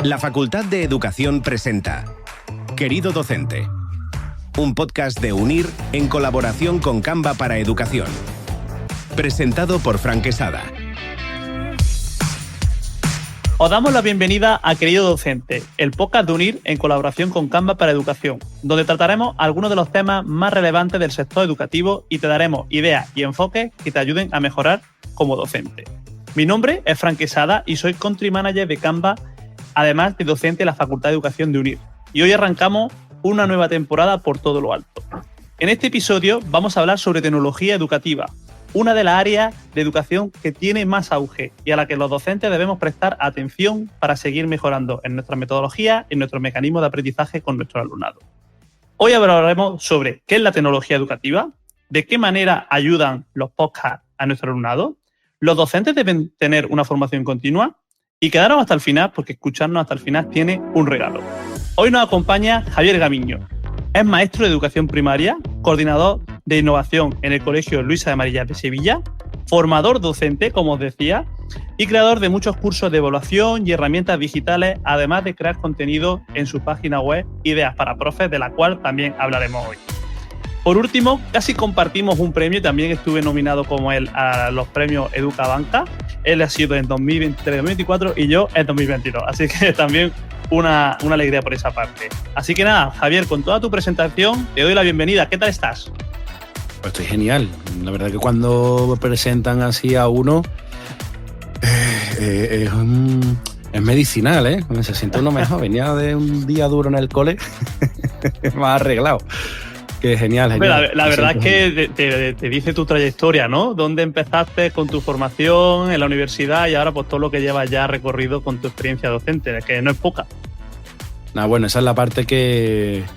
La Facultad de Educación presenta Querido Docente, un podcast de UNIR en colaboración con Canva para Educación. Presentado por Fran Quesada. Os damos la bienvenida a Querido Docente, el podcast de UNIR en colaboración con Canva para Educación, donde trataremos algunos de los temas más relevantes del sector educativo y te daremos ideas y enfoques que te ayuden a mejorar como docente. Mi nombre es Fran Quesada y soy Country Manager de Canva, además de docente en la Facultad de Educación de UNIR. Y hoy arrancamos una nueva temporada por todo lo alto. En este episodio vamos a hablar sobre tecnología educativa, una de las áreas de educación que tiene más auge y a la que los docentes debemos prestar atención para seguir mejorando en nuestra metodología y en nuestros mecanismos de aprendizaje con nuestro alumnado. Hoy hablaremos sobre qué es la tecnología educativa, de qué manera ayudan los podcasts a nuestro alumnado, los docentes deben tener una formación continua y quedaros hasta el final porque escucharnos hasta el final tiene un regalo. Hoy nos acompaña Javier Gamiño. Es maestro de educación primaria, coordinador de innovación en el Colegio Luisa de Marillas de Sevilla, formador docente, como os decía, y creador de muchos cursos de evaluación y herramientas digitales, además de crear contenido en su página web Ideas para Profes, de la cual también hablaremos hoy. Por último, casi compartimos un premio, también estuve nominado como él a los premios Educabanca. Él ha sido en 2023-2024 y yo en 2022, así que también una alegría por esa parte. Así que nada, Javier, con toda tu presentación, te doy la bienvenida. ¿Qué tal estás? Pues estoy genial. La verdad que cuando presentan así a uno es medicinal, ¿eh? Se siente uno mejor. Venía de un día duro en el cole, más arreglado. Que genial. La verdad es que te dice tu trayectoria, ¿no? ¿Dónde empezaste con tu formación en la universidad y ahora pues todo lo que llevas ya recorrido con tu experiencia docente, que no es poca? Bueno, esa es la parte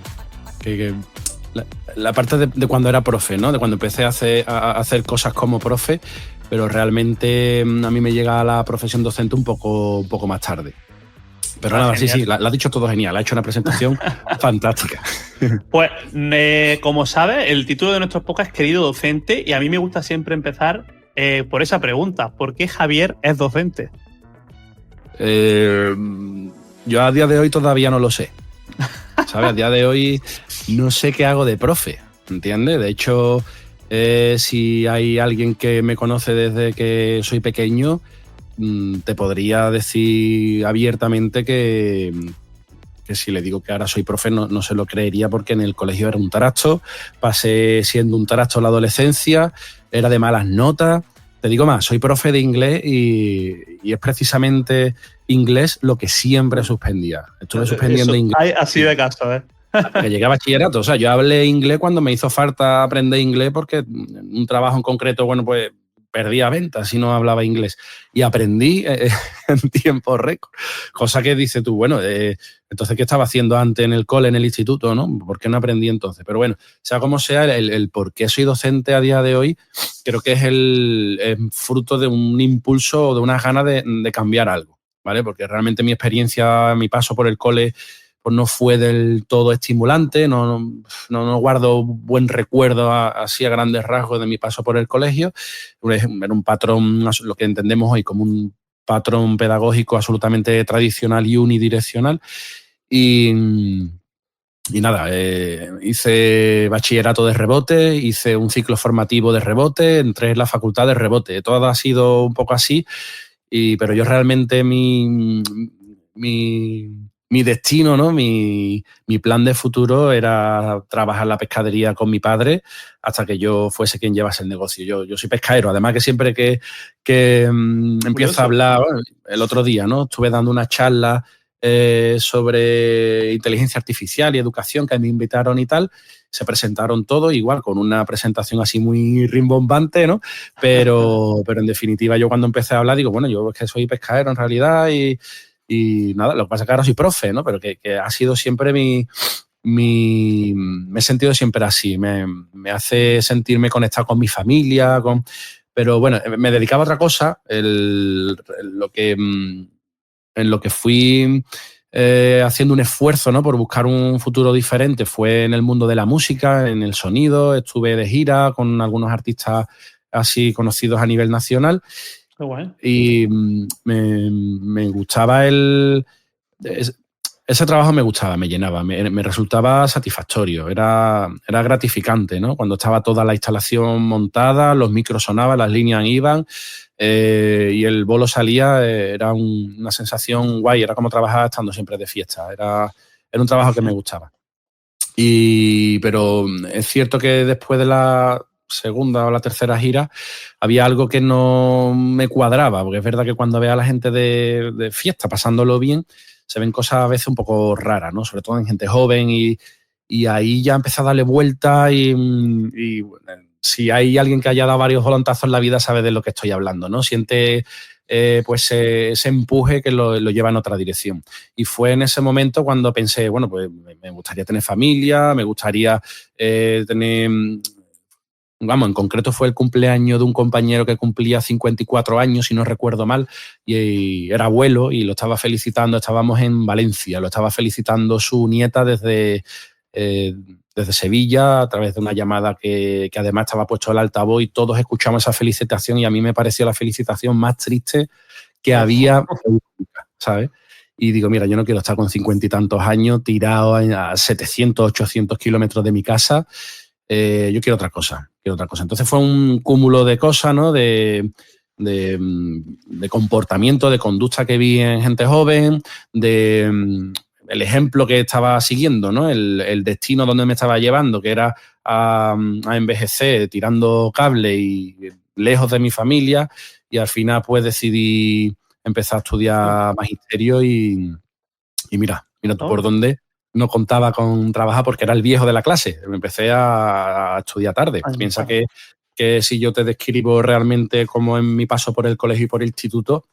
la parte de cuando era profe, ¿no? De cuando empecé a hacer cosas como profe, pero realmente a mí me llega a la profesión docente un poco más tarde. Pero nada, genial. Sí, la ha dicho todo genial, ha hecho una presentación fantástica. Pues, como sabes, el título de nuestro podcast es Querido Docente y a mí me gusta siempre empezar por esa pregunta. ¿Por qué Javier es docente? Yo a día de hoy todavía no lo sé. ¿Sabes? A día de hoy no sé qué hago de profe, ¿entiendes? De hecho, si hay alguien que me conoce desde que soy pequeño, te podría decir abiertamente que si le digo que ahora soy profe no se lo creería, porque en el colegio era un tarasto, pasé siendo un tarasto la adolescencia, era de malas notas. Te digo más, soy profe de inglés y es precisamente inglés lo que siempre suspendía. Estuve suspendiendo inglés. Así de caso, ¿eh? Que llegué a bachillerato. O sea, yo hablé inglés cuando me hizo falta aprender inglés porque un trabajo en concreto, bueno, pues perdía ventas si no hablaba inglés. Y aprendí en tiempo récord. Cosa que dices tú, bueno, entonces, ¿qué estaba haciendo antes en el cole, en el instituto, no? ¿Por qué no aprendí entonces? Pero bueno, sea como sea, el por qué soy docente a día de hoy, creo que es el fruto de un impulso o de unas ganas de cambiar algo, ¿vale? Porque realmente mi experiencia, mi paso por el cole, pues no fue del todo estimulante, no guardo buen recuerdo así a grandes rasgos de mi paso por el colegio. Era un patrón, lo que entendemos hoy como un patrón pedagógico absolutamente tradicional y unidireccional. Y nada, hice bachillerato de rebote, hice un ciclo formativo de rebote, entré en la facultad de rebote. Todo ha sido un poco así, pero yo realmente mi destino, ¿no? Mi plan de futuro era trabajar en la pescadería con mi padre hasta que yo fuese quien llevase el negocio. Yo soy pescadero, además que siempre que empiezo a hablar, bueno, el otro día, ¿no? Estuve dando una charla sobre inteligencia artificial y educación que me invitaron y tal. Se presentaron todos igual, con una presentación así muy rimbombante, ¿no? Pero en definitiva yo cuando empecé a hablar digo, bueno, yo es que soy pescadero en realidad y nada, lo que pasa es que ahora soy profe, ¿no? Pero que ha sido siempre me he sentido siempre así, me hace sentirme conectado con mi familia, pero bueno, me dedicaba a otra cosa, en lo que fui haciendo un esfuerzo, ¿no? Por buscar un futuro diferente fue en el mundo de la música, en el sonido. Estuve de gira con algunos artistas así conocidos a nivel nacional. Qué guay. Y me gustaba ese trabajo me gustaba, me llenaba, me resultaba satisfactorio, era gratificante, ¿no? Cuando estaba toda la instalación montada, los micros sonaban, las líneas iban y el bolo salía, era una sensación guay, era como trabajar estando siempre de fiesta, era un trabajo que me gustaba. Pero es cierto que después de la segunda o la tercera gira había algo que no me cuadraba, porque es verdad que cuando ve a la gente de fiesta pasándolo bien, se ven cosas a veces un poco raras, ¿no? Sobre todo en gente joven y ahí ya empecé a darle vuelta y bueno, si hay alguien que haya dado varios volantazos en la vida sabe de lo que estoy hablando, ¿no? Siente pues ese empuje que lo lleva en otra dirección. Y fue en ese momento cuando pensé, bueno, pues me gustaría tener familia, me gustaría tener... Vamos, en concreto fue el cumpleaños de un compañero que cumplía 54 años, si no recuerdo mal, y era abuelo y lo estaba felicitando, estábamos en Valencia, lo estaba felicitando su nieta desde Sevilla a través de una llamada que además estaba puesto el altavoz y todos escuchamos esa felicitación y a mí me pareció la felicitación más triste que había, ¿sabes? Y digo, mira, yo no quiero estar con 50 y tantos años tirado a 700, 800 kilómetros de mi casa. Yo quiero otra cosa. Entonces fue un cúmulo de cosas, ¿no? De comportamiento, de conducta que vi en gente joven, el ejemplo que estaba siguiendo, ¿no? El destino donde me estaba llevando, que era a envejecer tirando cable y lejos de mi familia, y al final pues decidí empezar a estudiar magisterio y mira tú por dónde. No contaba con trabajar porque era el viejo de la clase. Me empecé a estudiar tarde. Piensa que si yo te describo realmente como en mi paso por el colegio y por el instituto,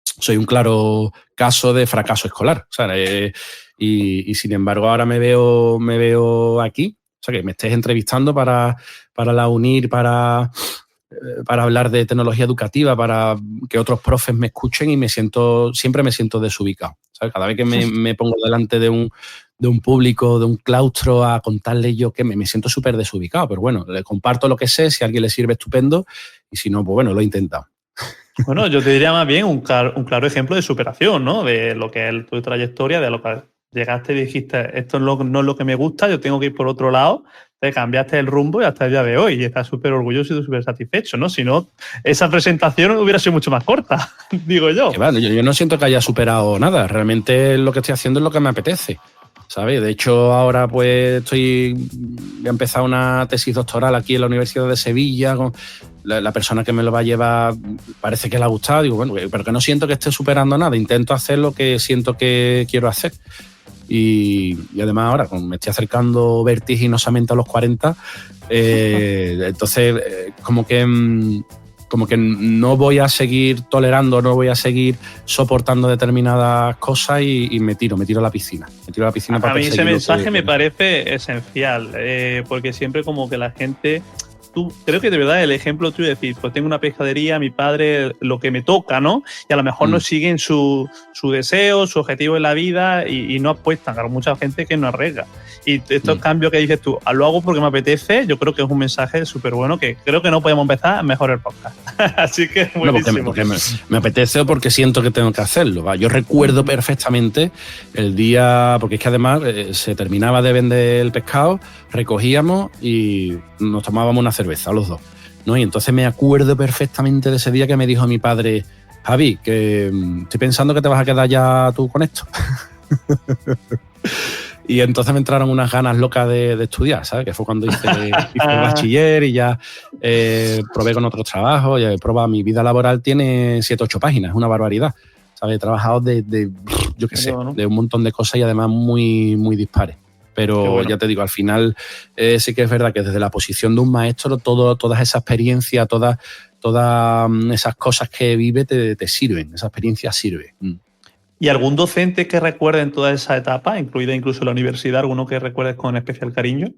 soy un claro caso de fracaso escolar. O sea, y sin embargo ahora me veo aquí. O sea, que me estés entrevistando para la UNIR, para hablar de tecnología educativa, para que otros profes me escuchen y siempre me siento desubicado. ¿Sabes? Cada vez que me pongo delante de un público, de un claustro a contarle yo que me siento súper desubicado, pero bueno, le comparto lo que sé, si a alguien le sirve estupendo y si no, pues bueno, lo he intentado. Bueno, yo te diría más bien un claro ejemplo de superación, ¿no? De lo que es tu trayectoria, de lo que llegaste y dijiste, esto no es lo que me gusta, yo tengo que ir por otro lado, te cambiaste el rumbo y hasta el día de hoy y estás súper orgulloso y súper satisfecho, ¿no? Si no, esa presentación hubiera sido mucho más corta, digo yo. Vale, yo no siento que haya superado nada, realmente lo que estoy haciendo es lo que me apetece, ¿sabes? De hecho, ahora pues voy a empezar una tesis doctoral aquí en la Universidad de Sevilla con la persona que me lo va a llevar, parece que le ha gustado, digo, bueno, pero que no siento que esté superando nada, intento hacer lo que siento que quiero hacer. Y además ahora, como me estoy acercando vertiginosamente a los 40, entonces como que no voy a seguir tolerando, no voy a seguir soportando determinadas cosas y me tiro a la piscina. A mí ese mensaje me parece esencial, porque siempre como que la gente... creo que de verdad el ejemplo tuyo de decir, pues tengo una pescadería, mi padre, lo que me toca, ¿no? Y a lo mejor no siguen su deseo, su objetivo en la vida y no apuestan. Claro, mucha gente que no arriesga. Y estos cambios que dices tú, lo hago porque me apetece, yo creo que es un mensaje súper bueno que creo que no podemos empezar mejor el podcast. Así que buenísimo. Porque me apetece o porque siento que tengo que hacerlo. ¿va? Yo recuerdo perfectamente el día, porque es que además se terminaba de vender el pescado, recogíamos y nos tomábamos una cerveza los dos, ¿no? Y entonces me acuerdo perfectamente de ese día que me dijo mi padre, Javi, que estoy pensando que te vas a quedar ya tú con esto. Y entonces me entraron unas ganas locas de estudiar, ¿sabes? Que fue cuando hice el bachiller y ya probé con otros trabajos. Ya he probado, mi vida laboral tiene 7 o 8 páginas, es una barbaridad. ¿Sabes? He trabajado yo qué sé, de un montón de cosas y además muy, muy dispares. Pero bueno, ya te digo, al final sí que es verdad que desde la posición de un maestro, toda esa experiencia, todas esas cosas que vive te sirven, esa experiencia sirve. ¿Y algún docente que recuerde en toda esa etapa, incluida incluso la universidad, alguno que recuerdes con especial cariño?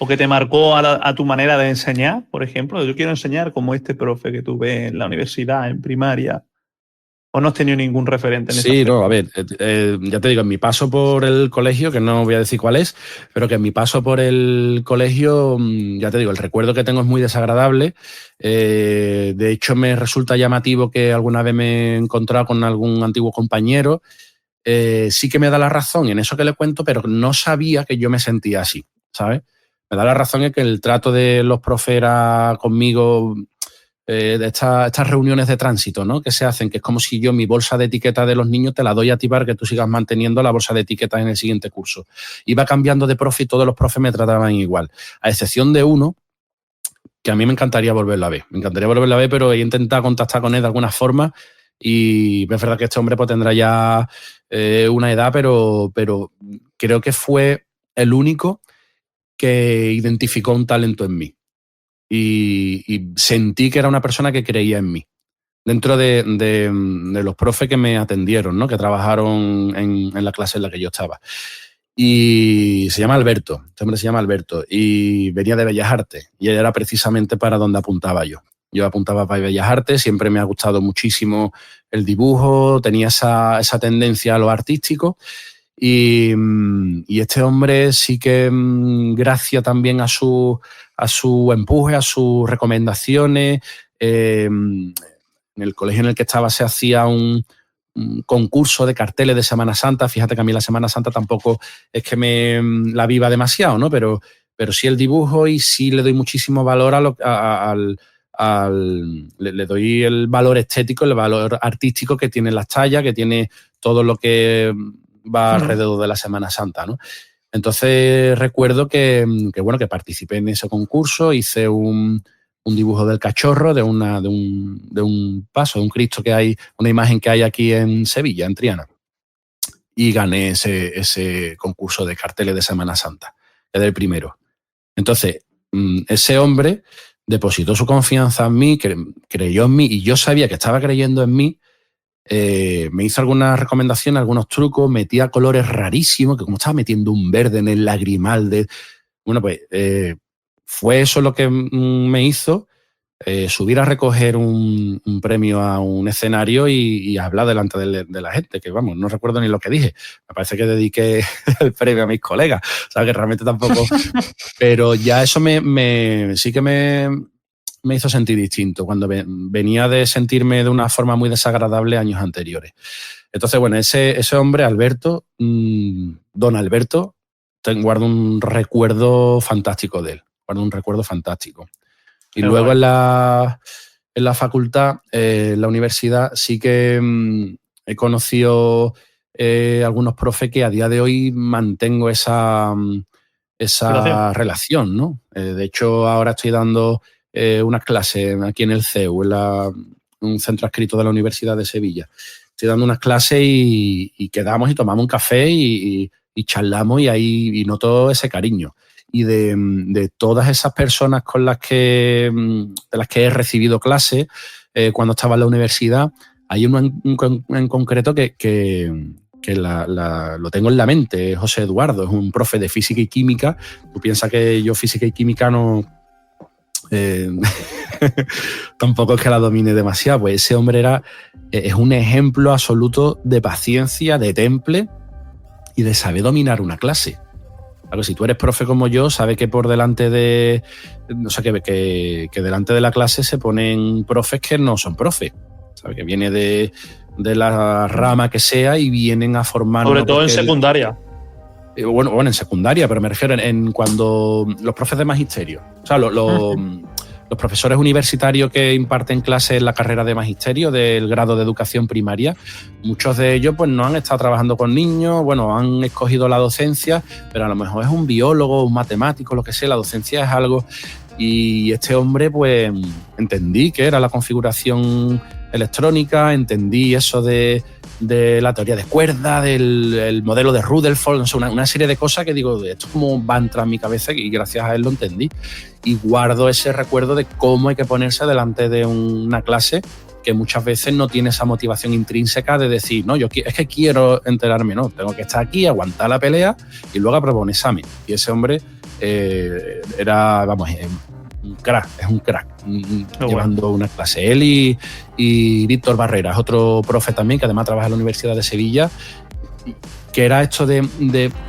¿O que te marcó a tu manera de enseñar, por ejemplo? Yo quiero enseñar como este profe que tuve en la universidad, en primaria. ¿O no has tenido ningún referente en ese aspecto? No, a ver, ya te digo, en mi paso por el colegio, que no voy a decir cuál es, pero que en mi paso por el colegio, ya te digo, el recuerdo que tengo es muy desagradable. De hecho, me resulta llamativo que alguna vez me he encontrado con algún antiguo compañero sí que me da la razón en eso que le cuento, pero no sabía que yo me sentía así, ¿sabes? Me da la razón en que el trato de los profes era conmigo, de estas reuniones de tránsito, ¿no? Que se hacen, que es como si yo mi bolsa de etiqueta de los niños te la doy a ti para que tú sigas manteniendo la bolsa de etiquetas en el siguiente curso. Iba cambiando de profe y todos los profes me trataban igual, a excepción de uno que a mí me encantaría volverlo a ver. Me encantaría volverlo a ver, pero he intentado contactar con él de alguna forma y es verdad que este hombre pues tendrá ya una edad, pero creo que fue el único que identificó un talento en mí. Y sentí que era una persona que creía en mí. Dentro de los profes que me atendieron, ¿no? Que trabajaron en la clase en la que yo estaba. Y se llama Alberto, este hombre se llama Alberto, y venía de Bellas Artes, y era precisamente para donde apuntaba yo. Yo apuntaba para Bellas Artes, siempre me ha gustado muchísimo el dibujo, tenía esa tendencia a lo artístico, y este hombre sí que, gracias también a su empuje, a sus recomendaciones, en el colegio en el que estaba se hacía un concurso de carteles de Semana Santa. Fíjate que a mí la Semana Santa tampoco es que me la viva demasiado, ¿no? Pero sí el dibujo, y sí le doy muchísimo valor le doy el valor estético, el valor artístico que tiene las tallas, que tiene todo lo que va alrededor de la Semana Santa, ¿no? Entonces recuerdo que participé en ese concurso, hice un dibujo del cachorro, de un paso, de un Cristo que hay, una imagen que hay aquí en Sevilla, en Triana. Y gané ese concurso de carteles de Semana Santa. Era el primero. Entonces, ese hombre depositó su confianza en mí, creyó en mí, y yo sabía que estaba creyendo en mí. Me hizo algunas recomendaciones, algunos trucos, metía colores rarísimos, que como estaba metiendo un verde en el lagrimal bueno, pues fue eso lo que me hizo subir a recoger un premio a un escenario y hablar delante de la gente, que vamos, no recuerdo ni lo que dije. Me parece que dediqué el premio a mis colegas, o sea, que realmente tampoco... Pero ya eso sí que me hizo sentir distinto cuando venía de sentirme de una forma muy desagradable años anteriores. Entonces, bueno, ese hombre, Alberto, don Alberto, guardo un recuerdo fantástico de él. Guardo un recuerdo fantástico. Y luego bueno, en la facultad, en la universidad, sí que he conocido algunos profes que a día de hoy mantengo esa relación, ¿no? De hecho, ahora estoy dando unas clases aquí en el CEU, un centro adscrito de la Universidad de Sevilla. Estoy dando unas clases y quedamos y tomamos un café y charlamos, y ahí noto ese cariño. Y de todas esas personas de las que he recibido clases cuando estaba en la universidad, hay uno en concreto que lo tengo en la mente, es José Eduardo, es un profe de física y química. Tú piensas que yo física y química no... tampoco es que la domine demasiado. Pues ese hombre es un ejemplo absoluto de paciencia, de temple y de saber dominar una clase. Claro, si tú eres profe como yo, sabes que por delante de... O sea, que delante de la clase se ponen profes que no son profes. ¿Sabes? Que viene de la rama que sea y vienen a formar... Sobre todo en secundaria. Bueno, en secundaria, pero me refiero en cuando los profes de magisterio. O sea, los profesores universitarios que imparten clases en la carrera de magisterio del grado de educación primaria, muchos de ellos pues no han estado trabajando con niños, bueno, han escogido la docencia, pero a lo mejor es un biólogo, un matemático, lo que sea, la docencia es algo. Y este hombre pues entendí que era la configuración electrónica, entendí eso de la teoría de cuerdas, del modelo de Rutherford, no sé, una serie de cosas que digo, esto como va a entrar en mi cabeza, y gracias a él lo entendí. Y guardo ese recuerdo de cómo hay que ponerse delante de una clase que muchas veces no tiene esa motivación intrínseca de decir, no, es que quiero enterarme, no, tengo que estar aquí, aguantar la pelea y luego aprobar un examen. Y ese hombre era, vamos, es un crack llevando una clase. Él y Víctor Barreras, otro profe también que además trabaja en la Universidad de Sevilla, que era esto de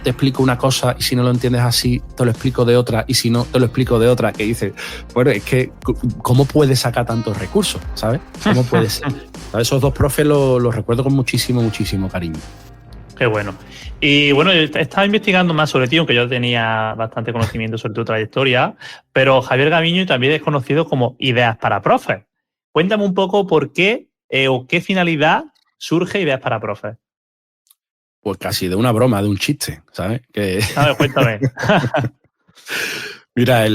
te explico una cosa y si no lo entiendes así te lo explico de otra, y si no te lo explico de otra, que dice, bueno, es que ¿cómo puede sacar tantos recursos? ¿Sabes? ¿Cómo puede ser? Esos dos profes los recuerdo con muchísimo, muchísimo cariño. Qué bueno. Y bueno, yo estaba investigando más sobre ti, aunque yo tenía bastante conocimiento sobre tu trayectoria, pero Javier Gaviño también es conocido como Ideas para Profes. Cuéntame un poco por qué o qué finalidad surge Ideas para Profes. Pues casi de una broma, de un chiste, ¿sabes? A ver, cuéntame. Mira,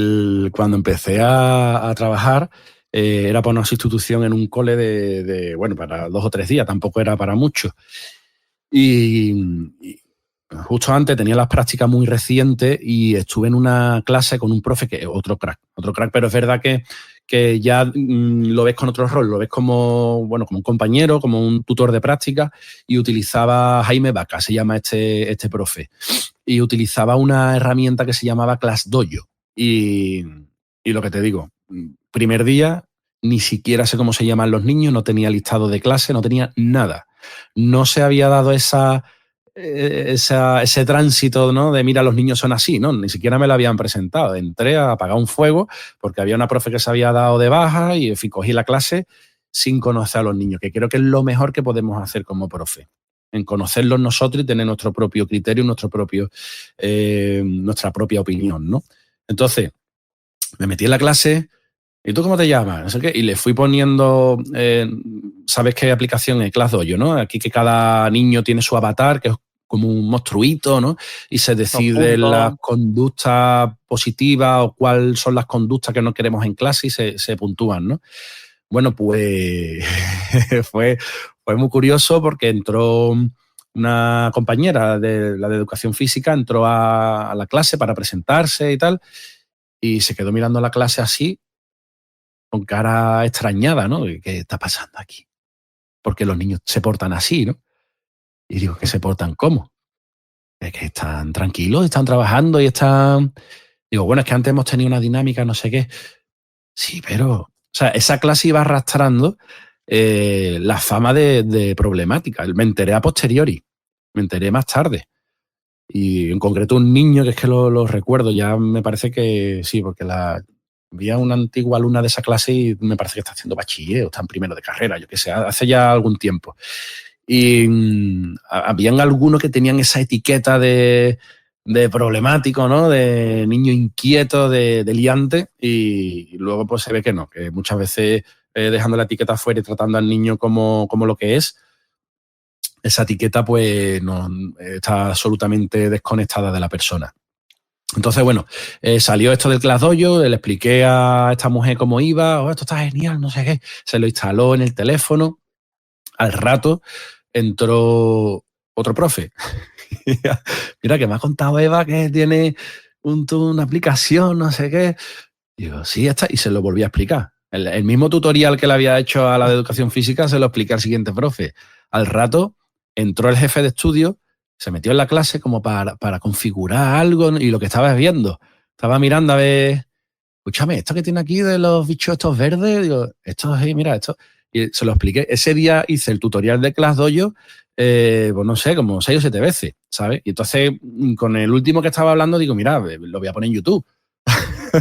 cuando empecé a trabajar, era para una sustitución en un cole bueno, para 2 o 3 días, tampoco era para mucho. Y justo antes tenía las prácticas muy recientes y estuve en una clase con un profe que es otro crack, pero es verdad que ya lo ves con otro rol, lo ves como, bueno, como un compañero, como un tutor de práctica, y utilizaba Jaime Vaca, se llama este profe, y utilizaba una herramienta que se llamaba ClassDojo. Y lo que te digo, primer día, ni siquiera sé cómo se llaman los niños, no tenía listado de clase, no tenía nada. No se había dado ese tránsito, ¿no? De mira, los niños son así, ¿no? Ni siquiera me lo habían presentado. Entré a apagar un fuego porque había una profe que se había dado de baja y en fin, cogí la clase sin conocer a los niños, que creo que es lo mejor que podemos hacer como profe, en conocerlos nosotros y tener nuestro propio criterio, nuestra propia opinión, ¿no? Entonces, me metí en la clase. ¿Y tú cómo te llamas? No sé qué. Y le fui poniendo, ¿sabes qué aplicación es? ClassDojo, ¿no? Aquí que cada niño tiene su avatar, que es como un monstruito, ¿no? Y se decide las conductas positivas o cuáles son las conductas que no queremos en clase y se puntúan, ¿no? Bueno, pues fue muy curioso porque entró una compañera de la de educación física, entró a la clase para presentarse y tal, y se quedó mirando la clase así, con cara extrañada, ¿no? ¿Qué está pasando aquí? Porque los niños se portan así, ¿no? Y digo, ¿que se portan cómo? Es que están tranquilos, están trabajando y están... Digo, bueno, es que antes hemos tenido una dinámica, no sé qué. Sí, pero... O sea, esa clase iba arrastrando la fama de problemática. Me enteré a posteriori, me enteré más tarde. Y en concreto un niño, que es que lo recuerdo, ya me parece que sí, porque vi a una antigua alumna de esa clase y me parece que está haciendo bachiller o está en primero de carrera, yo qué sé, hace ya algún tiempo. Y habían algunos que tenían esa etiqueta de problemático, ¿no? De niño inquieto, de liante, y luego pues se ve que no, que muchas veces dejando la etiqueta fuera y tratando al niño como lo que es, esa etiqueta pues no, está absolutamente desconectada de la persona. Entonces, bueno, salió esto del ClassDojo, le expliqué a esta mujer cómo iba, esto está genial, no sé qué, se lo instaló en el teléfono, al rato entró otro profe. Mira, que me ha contado Eva que tiene una aplicación, no sé qué. Digo, sí, está, y se lo volví a explicar. El mismo tutorial que le había hecho a la de educación física se lo expliqué al siguiente profe. Al rato entró el jefe de estudio, se metió en la clase como para configurar algo y lo que estaba viendo. Estaba mirando a ver, escúchame, esto que tiene aquí de los bichos estos verdes, digo, esto es, mira, esto. Y se lo expliqué. Ese día hice el tutorial de ClassDojo, pues no sé, como 6 o 7 veces, ¿sabes? Y entonces, con el último que estaba hablando, digo, mira, lo voy a poner en YouTube.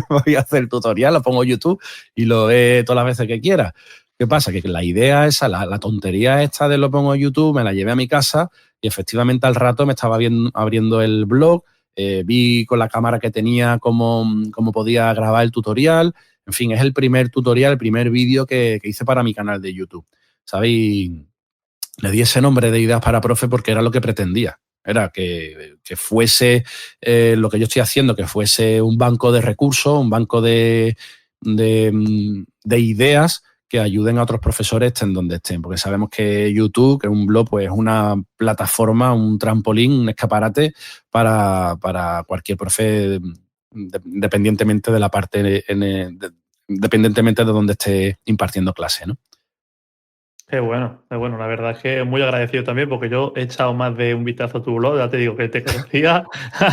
Voy a hacer el tutorial, lo pongo en YouTube y lo ve todas las veces que quiera. ¿Qué pasa? Que la idea esa, la tontería esta de lo pongo en YouTube, me la llevé a mi casa y efectivamente al rato me estaba abriendo el blog, vi con la cámara que tenía cómo podía grabar el tutorial. En fin, es el primer tutorial, el primer vídeo que hice para mi canal de YouTube. ¿Sabéis? Le di ese nombre de Ideas para Profe porque era lo que pretendía. Era que fuese lo que yo estoy haciendo, que fuese un banco de recursos, un banco de ideas que ayuden a otros profesores estén donde estén. Porque sabemos que YouTube, que es un blog, pues es una plataforma, un trampolín, un escaparate para cualquier profe, independientemente de la parte, independientemente de donde esté impartiendo clase, ¿no? Qué bueno, la verdad es que muy agradecido también porque yo he echado más de un vistazo a tu blog, ya te digo que te conocía,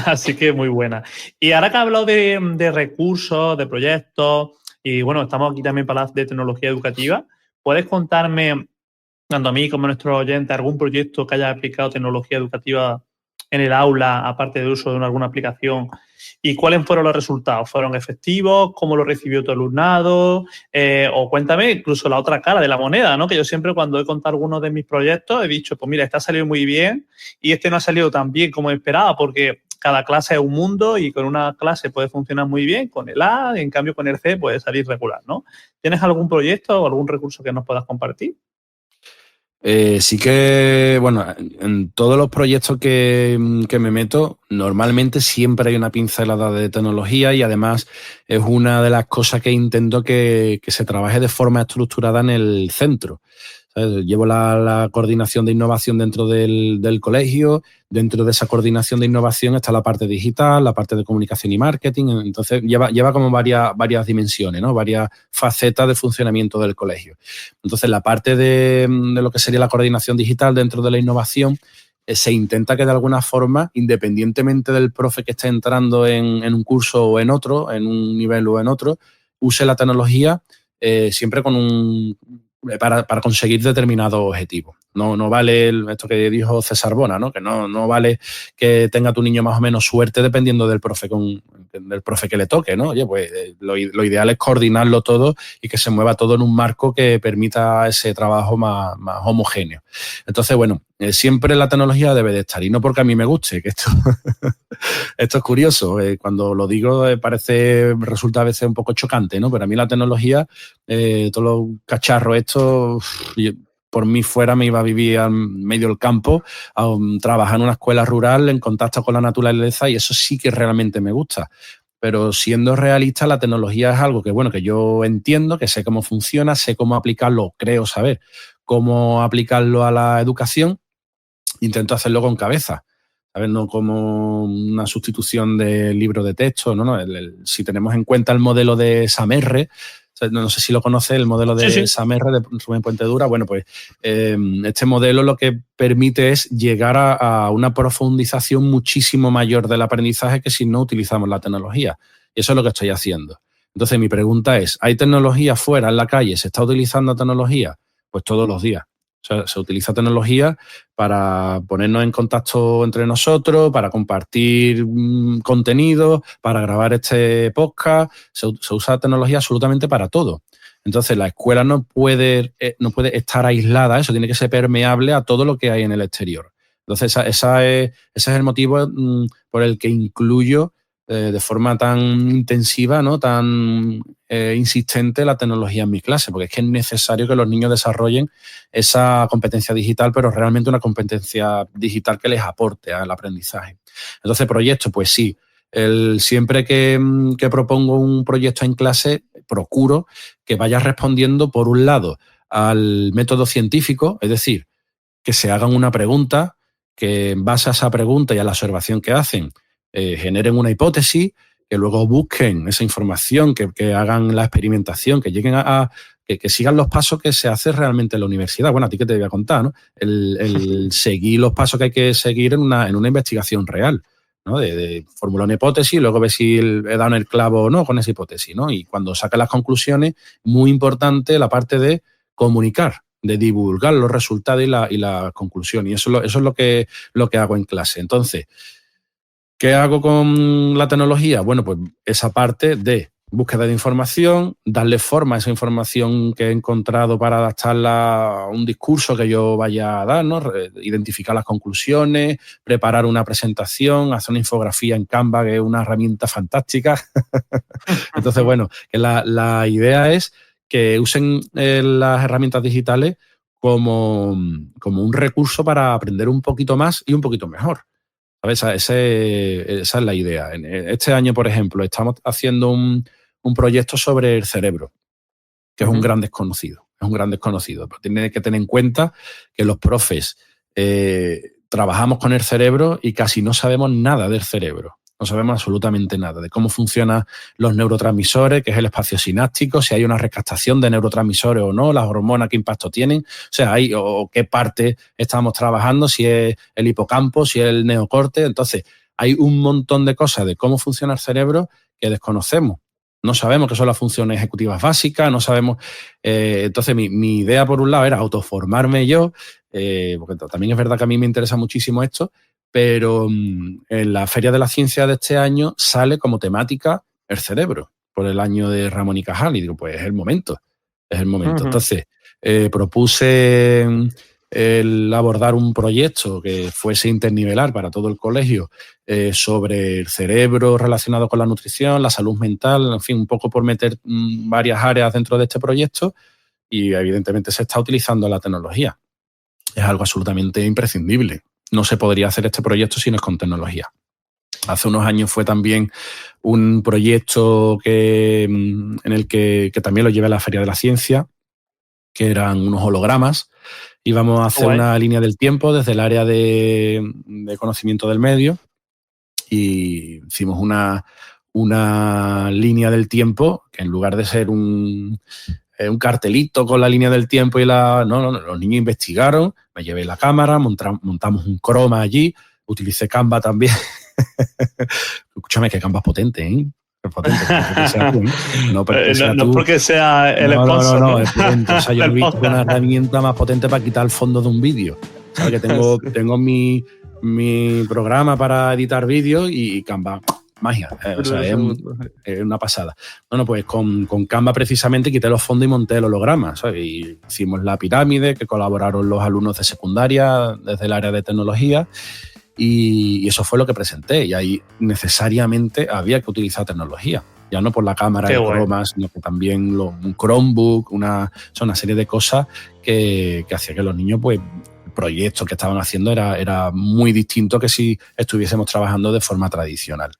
así que muy buena. Y ahora que has hablado de recursos, de proyectos, y bueno, estamos aquí también para hablar de tecnología educativa, ¿puedes contarme, tanto a mí como a nuestros oyentes, algún proyecto que haya aplicado tecnología educativa en el aula, aparte del uso de alguna aplicación? ¿Y cuáles fueron los resultados? ¿Fueron efectivos? ¿Cómo lo recibió tu alumnado? O cuéntame incluso la otra cara de la moneda, ¿no? Que yo siempre cuando he contado algunos de mis proyectos he dicho, pues mira, este ha salido muy bien y este no ha salido tan bien como esperaba, porque cada clase es un mundo y con una clase puede funcionar muy bien, con el A, y en cambio con el C puede salir regular, ¿no? ¿Tienes algún proyecto o algún recurso que nos puedas compartir? Sí que, bueno, en todos los proyectos que me meto, normalmente siempre hay una pincelada de tecnología y además es una de las cosas que intento que se trabaje de forma estructurada en el centro. ¿Sabes? Llevo la coordinación de innovación dentro del colegio. Dentro de esa coordinación de innovación está la parte digital, la parte de comunicación y marketing. Entonces lleva como varias dimensiones, ¿no? Varias facetas de funcionamiento del colegio. Entonces la parte de lo que sería la coordinación digital dentro de la innovación se intenta que de alguna forma, independientemente del profe que esté entrando en un curso o en otro, en un nivel o en otro, use la tecnología siempre con para conseguir determinados objetivos. No vale esto que dijo César Bona, ¿no? Que no vale que tenga tu niño más o menos suerte dependiendo del profe que le toque, ¿no? Oye, pues lo ideal es coordinarlo todo y que se mueva todo en un marco que permita ese trabajo más homogéneo. Entonces, bueno, siempre la tecnología debe de estar, y no porque a mí me guste, que esto es curioso. Cuando lo digo resulta a veces un poco chocante, ¿no? Pero a mí la tecnología, todos los cacharros estos, por mí fuera me iba a vivir al medio del campo, a trabajar en una escuela rural en contacto con la naturaleza, y eso sí que realmente me gusta. Pero siendo realista, la tecnología es algo que, bueno, que yo entiendo, que sé cómo funciona, sé cómo aplicarlo, creo saber cómo aplicarlo a la educación. Intento hacerlo con cabeza, ¿sabes? No como una sustitución del libro de texto, ¿no? Si tenemos en cuenta el modelo de SAMR, no sé si lo conoces, el modelo de Sí. SAMR, de Rubén Puente Dura. Bueno, pues este modelo lo que permite es llegar a una profundización muchísimo mayor del aprendizaje que si no utilizamos la tecnología. Y eso es lo que estoy haciendo. Entonces, mi pregunta es, ¿hay tecnología fuera en la calle? ¿Se está utilizando tecnología? Pues todos los días. O sea, se utiliza tecnología para ponernos en contacto entre nosotros, para compartir contenido, para grabar este podcast. Se usa tecnología absolutamente para todo. Entonces, la escuela no puede estar aislada, eso tiene que ser permeable a todo lo que hay en el exterior. Entonces, ese es el motivo por el que incluyo de forma tan intensiva, ¿no? Tan insistente la tecnología en mi clase, porque es que es necesario que los niños desarrollen esa competencia digital, pero realmente una competencia digital que les aporte al aprendizaje. Entonces, proyectos, pues sí. Siempre que propongo un proyecto en clase, procuro que vaya respondiendo, por un lado, al método científico, es decir, que se hagan una pregunta, que en base a esa pregunta y a la observación que hacen, generen una hipótesis, que luego busquen esa información, que hagan la experimentación, que lleguen que sigan los pasos que se hacen realmente en la universidad. Bueno, a ti que te voy a contar, ¿no? El seguir los pasos que hay que seguir en una investigación real, ¿no? De formular una hipótesis y luego ver si he dado en el clavo o no con esa hipótesis, ¿no? Y cuando saca las conclusiones, muy importante la parte de comunicar, de divulgar los resultados y la conclusión. Y eso es lo que hago en clase. Entonces, ¿qué hago con la tecnología? Bueno, pues esa parte de búsqueda de información, darle forma a esa información que he encontrado para adaptarla a un discurso que yo vaya a dar, ¿no? Identificar las conclusiones, preparar una presentación, hacer una infografía en Canva, que es una herramienta fantástica. Entonces, bueno, que la idea es que usen las herramientas digitales como un recurso para aprender un poquito más y un poquito mejor. ¿Sabes? Esa es la idea. Este año, por ejemplo, estamos haciendo un proyecto sobre el cerebro, que es un gran desconocido. Es un gran desconocido. Pero tiene que tener en cuenta que los profes trabajamos con el cerebro y casi no sabemos nada del cerebro. No sabemos absolutamente nada de cómo funcionan los neurotransmisores, qué es el espacio sináptico, si hay una recaptación de neurotransmisores o no, las hormonas, qué impacto tienen, o sea, o qué parte estamos trabajando, si es el hipocampo, si es el neocorte. Entonces, hay un montón de cosas de cómo funciona el cerebro que desconocemos. No sabemos qué son las funciones ejecutivas básicas, no sabemos. Entonces, mi idea, por un lado, era autoformarme yo, porque también es verdad que a mí me interesa muchísimo esto, pero en la Feria de la Ciencia de este año sale como temática el cerebro, por el año de Ramón y Cajal, y digo, pues es el momento. Entonces, propuse el abordar un proyecto que fuese internivelar para todo el colegio sobre el cerebro relacionado con la nutrición, la salud mental, en fin, un poco por meter varias áreas dentro de este proyecto, y evidentemente se está utilizando la tecnología. Es algo absolutamente imprescindible. No se podría hacer este proyecto si no es con tecnología. Hace unos años fue también un proyecto en el que también lo llevé a la Feria de la Ciencia, que eran unos hologramas. Íbamos a hacer una línea del tiempo desde el área de conocimiento del medio, y hicimos una línea del tiempo que, en lugar de ser un cartelito con la línea del tiempo y los niños investigaron, me llevé la cámara, montamos un croma allí, utilicé Canva también. Escúchame, que Canva es potente, ¿eh? Es potente, porque sea tú, ¿eh? No porque sea el sponsor. No, es potente. O sea, yo he visto una herramienta más potente para quitar el fondo de un vídeo. ¿Sabes? Que tengo mi programa para editar vídeos y Canva, magia. O sea, es una pasada. Bueno, pues con Canva precisamente quité los fondos y monté el holograma, ¿sabes? Y hicimos la pirámide, que colaboraron los alumnos de secundaria desde el área de tecnología, y eso fue lo que presenté. Y ahí necesariamente había que utilizar tecnología. Ya no por la cámara de croma, sino que también un Chromebook, una serie de cosas que hacía que los niños, pues, el proyecto que estaban haciendo era muy distinto que si estuviésemos trabajando de forma tradicional.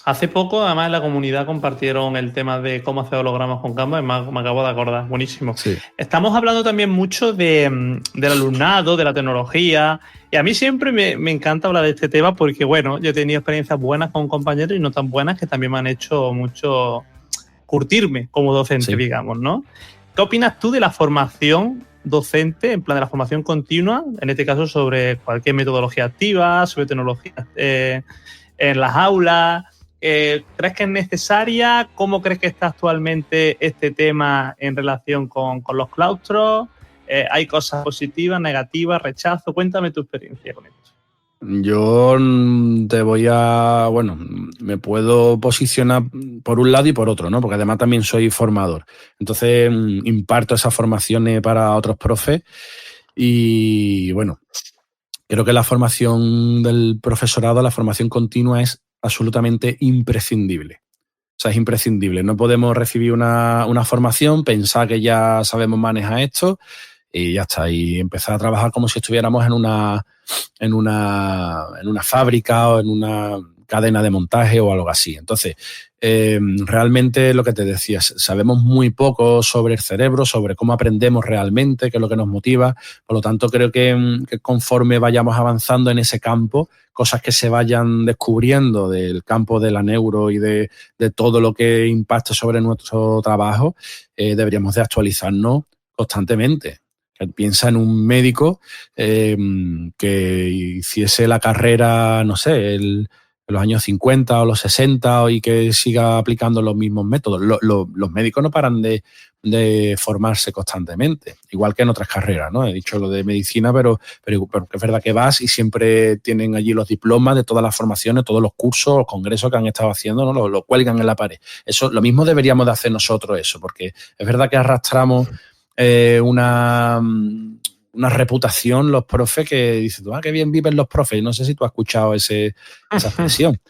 Hace poco, además, en la comunidad compartieron el tema de cómo hacer hologramas con Canva, y me acabo de acordar. Buenísimo. Sí. Estamos hablando también mucho del alumnado, de la tecnología, y a mí siempre me encanta hablar de este tema porque, bueno, yo he tenido experiencias buenas con compañeros y no tan buenas, que también me han hecho mucho curtirme como docente, digamos, ¿no? ¿Qué opinas tú de la formación docente, en plan de la formación continua, en este caso sobre cualquier metodología activa, sobre tecnologías en las aulas? ¿Crees que es necesaria? ¿Cómo crees que está actualmente este tema en relación con los claustros? ¿Hay cosas positivas, negativas, rechazo? Cuéntame tu experiencia con esto. Yo me puedo posicionar por un lado y por otro, ¿no? Porque además también soy formador. Entonces, imparto esas formaciones para otros profes y, bueno, creo que la formación del profesorado, la formación continua, es absolutamente imprescindible. O sea, es imprescindible. No podemos recibir una formación, pensar que ya sabemos manejar esto y ya está. Y empezar a trabajar como si estuviéramos en una fábrica o en una cadena de montaje o algo así. Entonces, realmente lo que te decía, sabemos muy poco sobre el cerebro, sobre cómo aprendemos realmente, qué es lo que nos motiva. Por lo tanto, creo que conforme vayamos avanzando en ese campo, cosas que se vayan descubriendo del campo de la neuro y de todo lo que impacta sobre nuestro trabajo, deberíamos de actualizarnos constantemente. Piensa en un médico que hiciese la carrera, no sé, en los años 50 o los 60 y que siga aplicando los mismos métodos. Los médicos no paran de formarse constantemente, igual que en otras carreras, ¿no? He dicho lo de medicina, pero es verdad que vas y siempre tienen allí los diplomas de todas las formaciones, todos los cursos, los congresos que han estado haciendo, ¿no? Lo cuelgan en la pared. Eso, lo mismo deberíamos de hacer nosotros eso, porque es verdad que arrastramos una reputación los profes que dicen, qué bien viven los profes. No sé si tú has escuchado esa expresión.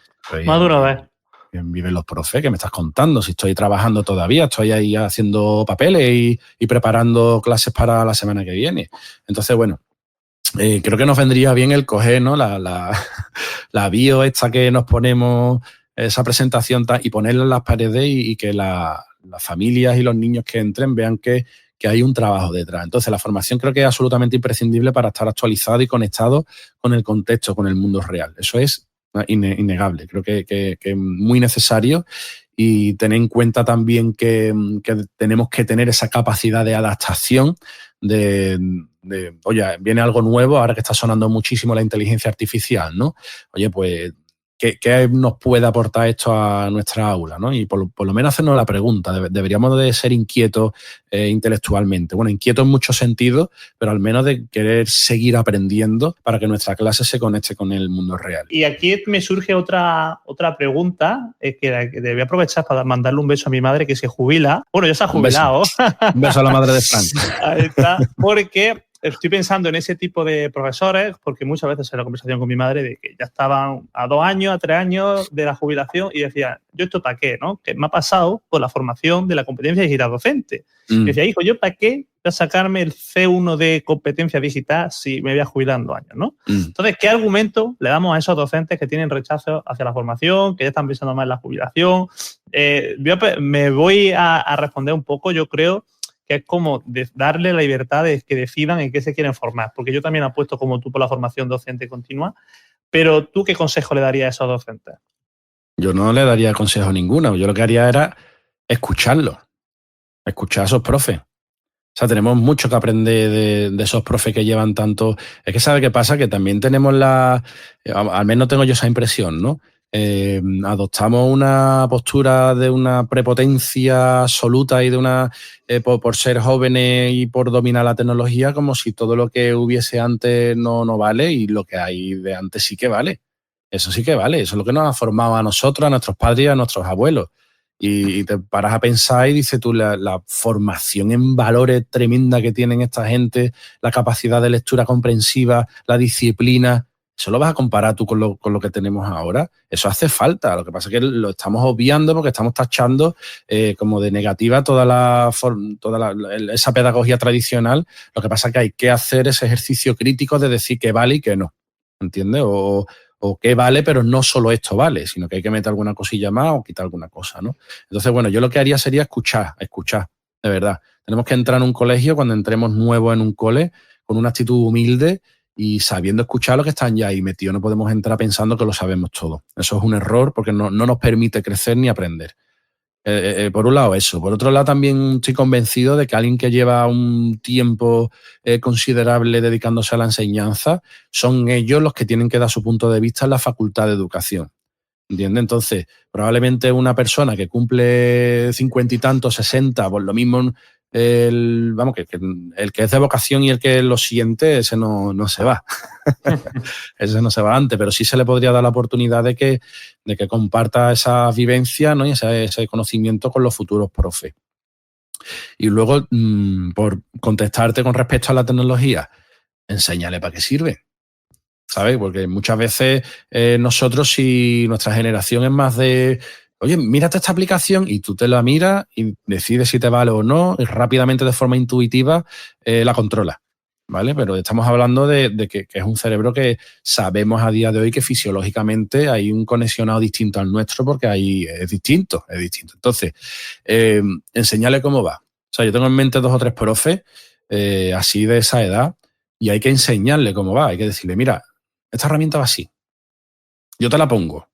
Maduro, a ver. Bien viven los profes, ¿qué me estás contando? Si estoy trabajando todavía, estoy ahí haciendo papeles y preparando clases para la semana que viene. Entonces, bueno, creo que nos vendría bien el coger, ¿no? la bio esta que nos ponemos, esa presentación y ponerla en las paredes y que las familias y los niños que entren vean que hay un trabajo detrás. Entonces, la formación creo que es absolutamente imprescindible para estar actualizado y conectado con el contexto, con el mundo real. Eso es innegable. Creo que es muy necesario, y tener en cuenta también que tenemos que tener esa capacidad de adaptación oye, viene algo nuevo, ahora que está sonando muchísimo la inteligencia artificial, ¿no? Oye, pues ¿qué nos puede aportar esto a nuestra aula, ¿no? Y por lo menos hacernos la pregunta, deberíamos de ser inquietos intelectualmente. Bueno, inquietos en muchos sentidos, pero al menos de querer seguir aprendiendo para que nuestra clase se conecte con el mundo real. Y aquí me surge otra pregunta, que voy a aprovechar para mandarle un beso a mi madre que se jubila. Bueno, ya se ha jubilado. Un beso a la madre de Frank. Ahí está, porque estoy pensando en ese tipo de profesores, porque muchas veces en la conversación con mi madre de que ya estaban a 2 años, a 3 años de la jubilación y decía, ¿yo esto para qué? ¿No? Que me ha pasado por la formación de la competencia digital docente. Decía, hijo, ¿yo para qué voy a sacarme el C1 de competencia digital si me voy a jubilar en 2 años? ¿No? Entonces, ¿qué argumento le damos a esos docentes que tienen rechazo hacia la formación, que ya están pensando más en la jubilación? Me voy a responder un poco, yo creo, que es como darle la libertad de que decidan en qué se quieren formar. Porque yo también apuesto como tú por la formación docente continua, pero ¿tú qué consejo le darías a esos docentes? Yo no le daría consejo ninguno. Yo lo que haría era escucharlo, escuchar a esos profes. O sea, tenemos mucho que aprender de esos profes que llevan tanto... Es que ¿sabe qué pasa? Que también tenemos al menos tengo yo esa impresión, ¿no? Adoptamos una postura de una prepotencia absoluta y de una por ser jóvenes y por dominar la tecnología, como si todo lo que hubiese antes no vale, y lo que hay de antes sí que vale. Eso sí que vale. Eso es lo que nos ha formado a nosotros, a nuestros padres y a nuestros abuelos. Y te paras a pensar y dices tú, la formación en valores tremenda que tienen esta gente, la capacidad de lectura comprensiva, la disciplina... ¿Eso lo vas a comparar tú con lo que tenemos ahora? Eso hace falta. Lo que pasa es que lo estamos obviando porque estamos tachando como de negativa toda esa pedagogía tradicional. Lo que pasa es que hay que hacer ese ejercicio crítico de decir que vale y que no. ¿Entiendes? O que vale, pero no solo esto vale, sino que hay que meter alguna cosilla más o quitar alguna cosa, ¿no? Entonces, bueno, yo lo que haría sería escuchar, de verdad. Tenemos que entrar en un colegio, cuando entremos nuevos en un cole, con una actitud humilde y sabiendo escuchar lo que están ya ahí metidos. No podemos entrar pensando que lo sabemos todo. Eso es un error porque no nos permite crecer ni aprender. Por un lado eso. Por otro lado también estoy convencido de que alguien que lleva un tiempo considerable dedicándose a la enseñanza, son ellos los que tienen que dar su punto de vista en la Facultad de Educación. ¿Entiendes? Entonces, probablemente una persona que cumple 50 y tantos, 60, pues lo mismo... el que es de vocación y el que lo siente, ese no se va. Ese no se va antes, pero sí se le podría dar la oportunidad de que comparta esa vivencia, ¿no? Y ese conocimiento con los futuros profes. Y luego, por contestarte con respecto a la tecnología, enséñale para qué sirve. ¿Sabes? Porque muchas veces nosotros, si nuestra generación es más de... Oye, mírate esta aplicación y tú te la miras y decides si te vale o no y rápidamente de forma intuitiva la controlas, ¿vale? Pero estamos hablando de que es un cerebro que sabemos a día de hoy que fisiológicamente hay un conexionado distinto al nuestro porque ahí es distinto. Entonces, enseñarle cómo va. O sea, yo tengo en mente 2 o 3 profes así de esa edad y hay que enseñarle cómo va. Hay que decirle, mira, esta herramienta va así. Yo te la pongo.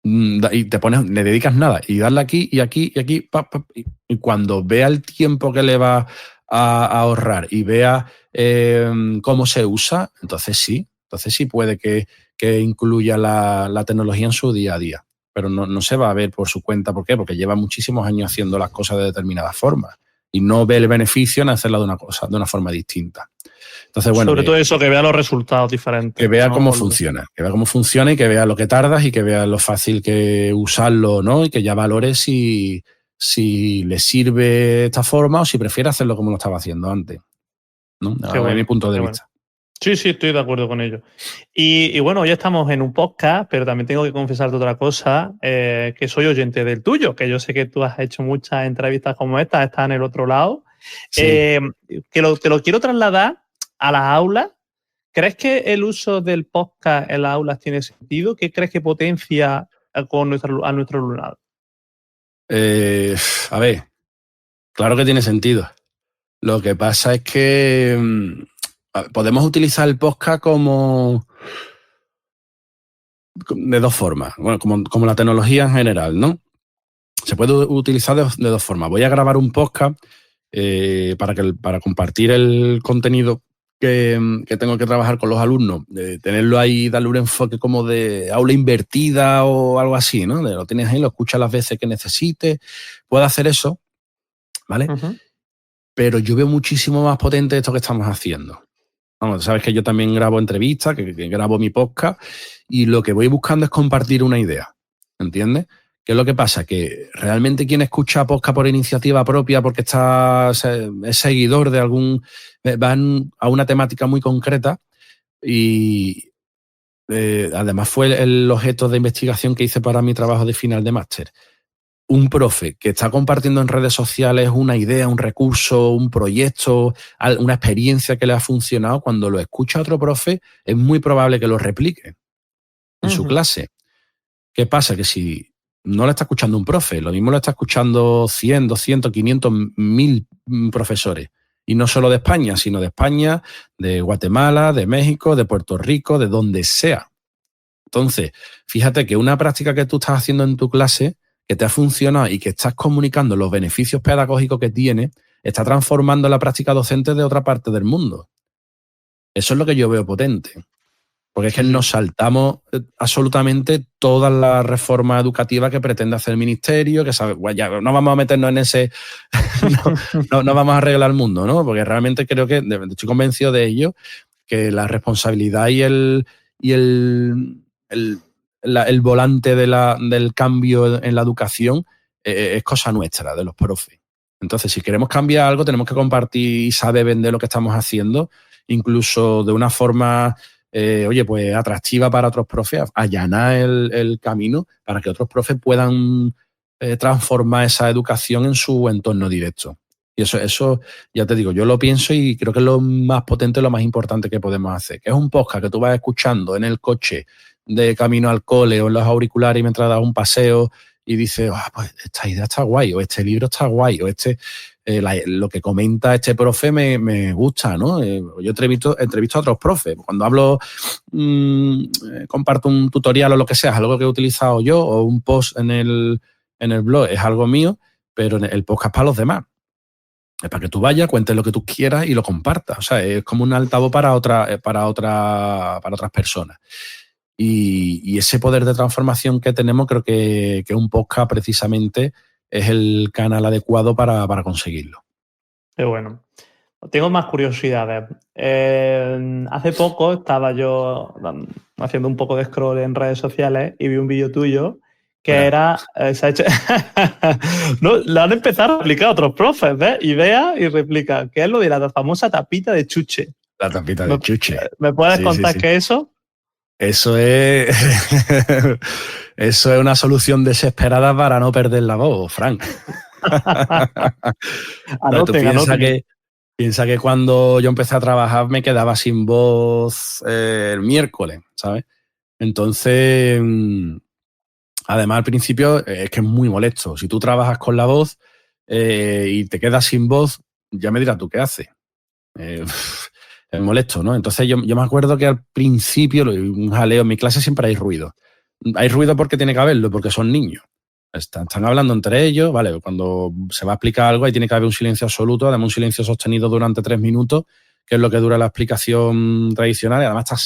Y te pones, le dedicas nada y darle aquí y aquí y aquí y cuando vea el tiempo que le va a ahorrar y vea cómo se usa, entonces sí puede que incluya la tecnología en su día a día, pero no se va a ver por su cuenta. ¿Por qué? Porque lleva muchísimos años haciendo las cosas de determinada forma y no ve el beneficio en hacerla de una forma distinta. Entonces, bueno, sobre todo eso, que vea los resultados diferentes. Que vea cómo funciona, y que vea lo que tardas y que vea lo fácil que usarlo, ¿no? Y que ya valore si le sirve esta forma o si prefiere hacerlo como lo estaba haciendo antes, ¿no? Es mi punto de vista. Sí, estoy de acuerdo con ello. Y bueno, ya estamos en un podcast, pero también tengo que confesarte otra cosa, que soy oyente del tuyo, que yo sé que tú has hecho muchas entrevistas como esta, estás en el otro lado. Sí. Te lo quiero trasladar a las aulas. ¿Crees que el uso del podcast en las aulas tiene sentido? ¿Qué crees que potencia a nuestro alumnado? A ver, claro que tiene sentido. Lo que pasa es que podemos utilizar el podcast de 2 formas. Bueno, como la tecnología en general, ¿no? Se puede utilizar de 2 formas. Voy a grabar un podcast para compartir el contenido que tengo que trabajar con los alumnos, tenerlo ahí, darle un enfoque como de aula invertida o algo así, ¿no? Lo tienes ahí, lo escuchas las veces que necesites, puedo hacer eso, ¿vale? Ujú. Pero yo veo muchísimo más potente esto que estamos haciendo. Vamos, sabes que yo también grabo entrevistas, que grabo mi podcast, y lo que voy buscando es compartir una idea, ¿entiendes? ¿Qué es lo que pasa? Que realmente quien escucha podcast por iniciativa propia, porque es seguidor de algún... van a una temática muy concreta y además fue el objeto de investigación que hice para mi trabajo de final de máster. Un profe que está compartiendo en redes sociales una idea, un recurso, un proyecto, una experiencia que le ha funcionado, cuando lo escucha otro profe, es muy probable que lo replique en su clase. ¿Qué pasa? Que si no lo está escuchando un profe, lo mismo lo está escuchando 100, 200, 500, 1000 profesores. Y no solo de España, sino de España, de Guatemala, de México, de Puerto Rico, de donde sea. Entonces, fíjate que una práctica que tú estás haciendo en tu clase, que te ha funcionado y que estás comunicando los beneficios pedagógicos que tiene, está transformando la práctica docente de otra parte del mundo. Eso es lo que yo veo potente. Porque es que nos saltamos absolutamente todas las reformas educativas que pretende hacer el ministerio, que sabe, bueno, ya no vamos a meternos en ese... no vamos a arreglar el mundo, ¿no? Porque realmente creo que, estoy convencido de ello, que la responsabilidad y el volante del cambio en la educación es cosa nuestra, de los profes. Entonces, si queremos cambiar algo, tenemos que compartir y saber vender lo que estamos haciendo, incluso de una forma, pues atractiva para otros profes, allanar el camino para que otros profes puedan transformar esa educación en su entorno directo. Y eso, ya te digo, yo lo pienso y creo que es lo más potente, lo más importante que podemos hacer. Que es un podcast que tú vas escuchando en el coche de camino al cole o en los auriculares mientras das un paseo y dices, pues esta idea está guay, o este libro está guay, o lo que comenta este profe me gusta, ¿no? Yo entrevisto a otros profes. Cuando hablo, comparto un tutorial o lo que sea, es algo que he utilizado yo, o un post en el blog, es algo mío, pero el podcast para los demás. Es para que tú vayas, cuentes lo que tú quieras y lo compartas. O sea, es como un altavoz para otras personas. Y ese poder de transformación que tenemos, creo que un podcast precisamente es el canal adecuado para conseguirlo. Qué bueno. Tengo más curiosidades. Hace poco estaba yo haciendo un poco de scroll en redes sociales y vi un vídeo tuyo que era... se ha hecho no, lo han empezado a replicar otros profes, ¿ves? Idea y replica. ¿Qué es lo de la famosa tapita de chuche? La tapita de chuche. ¿Me puedes contar qué es eso? Eso es... eso es una solución desesperada para no perder la voz, Frank. Piensa que cuando yo empecé a trabajar me quedaba sin voz el miércoles, ¿sabes? Entonces, además al principio es que es muy molesto. Si tú trabajas con la voz y te quedas sin voz, ya me dirás tú qué haces. Es molesto, ¿no? Entonces yo me acuerdo que al principio, un jaleo, en mi clase siempre hay ruido. Hay ruido porque tiene que haberlo, porque son niños. Están hablando entre ellos, ¿vale? Cuando se va a explicar algo ahí tiene que haber un silencio absoluto, además un silencio sostenido durante 3 minutos, que es lo que dura la explicación tradicional, y además están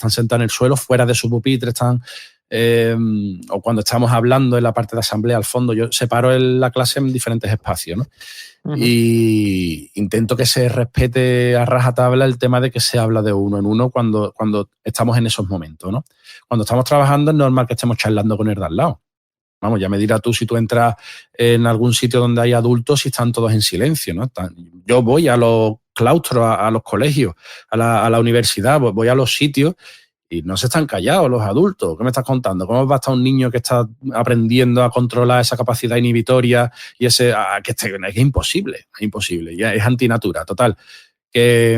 sentados en el suelo, fuera de su pupitre, o cuando estamos hablando en la parte de asamblea al fondo, yo separo la clase en diferentes espacios, ¿no? Uh-huh. Y intento que se respete a rajatabla el tema de que se habla de uno en uno cuando estamos en esos momentos, ¿no? Cuando estamos trabajando es normal que estemos charlando con el de al lado. Vamos, ya me dirás tú si tú entras en algún sitio donde hay adultos y están todos en silencio, ¿no? Yo voy a los claustros, a los colegios, a la universidad, voy a los sitios y no se están callados los adultos. ¿Qué me estás contando? ¿Cómo va a estar un niño que está aprendiendo a controlar esa capacidad inhibitoria y es imposible, es imposible, ya es antinatura, total. Que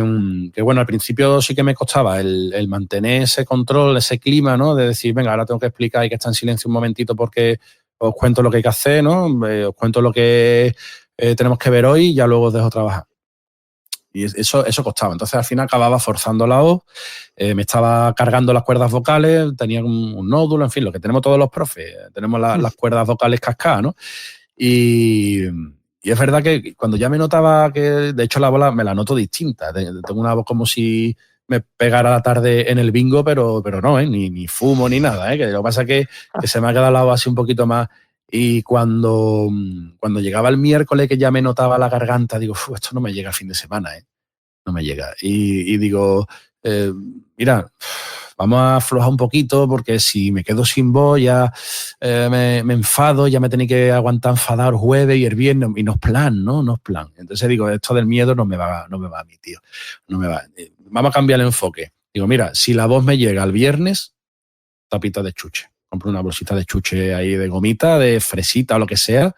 bueno, al principio sí que me costaba el mantener ese control, ese clima, ¿no? De decir, venga, ahora tengo que explicar y que está en silencio un momentito porque os cuento lo que hay que hacer, ¿no? Os cuento lo que tenemos que ver hoy y ya luego os dejo trabajar. Y eso costaba. Entonces, al final acababa forzando la voz, me estaba cargando las cuerdas vocales, tenía un nódulo, en fin, lo que tenemos todos los profes. Tenemos las cuerdas vocales cascadas, ¿no? Y Y es verdad que cuando ya me notaba que, de hecho, la voz me la noto distinta. Tengo una voz como si me pegara la tarde en el bingo, pero no, ni fumo ni nada, que lo que pasa es que se me ha quedado la voz así un poquito más. Y cuando llegaba el miércoles, que ya me notaba la garganta, digo, esto no me llega el fin de semana, no me llega. Y digo, mira, vamos a aflojar un poquito, porque si me quedo sin voz ya me enfado, ya me tenéis que aguantar enfadado el jueves y el viernes, y no es plan, ¿no? No es plan. Entonces digo, esto del miedo no me va a mí, tío. No me va. Vamos a cambiar el enfoque. Digo, mira, si la voz me llega el viernes, tapita de chuche. Compro una bolsita de chuche ahí de gomita, de fresita o lo que sea,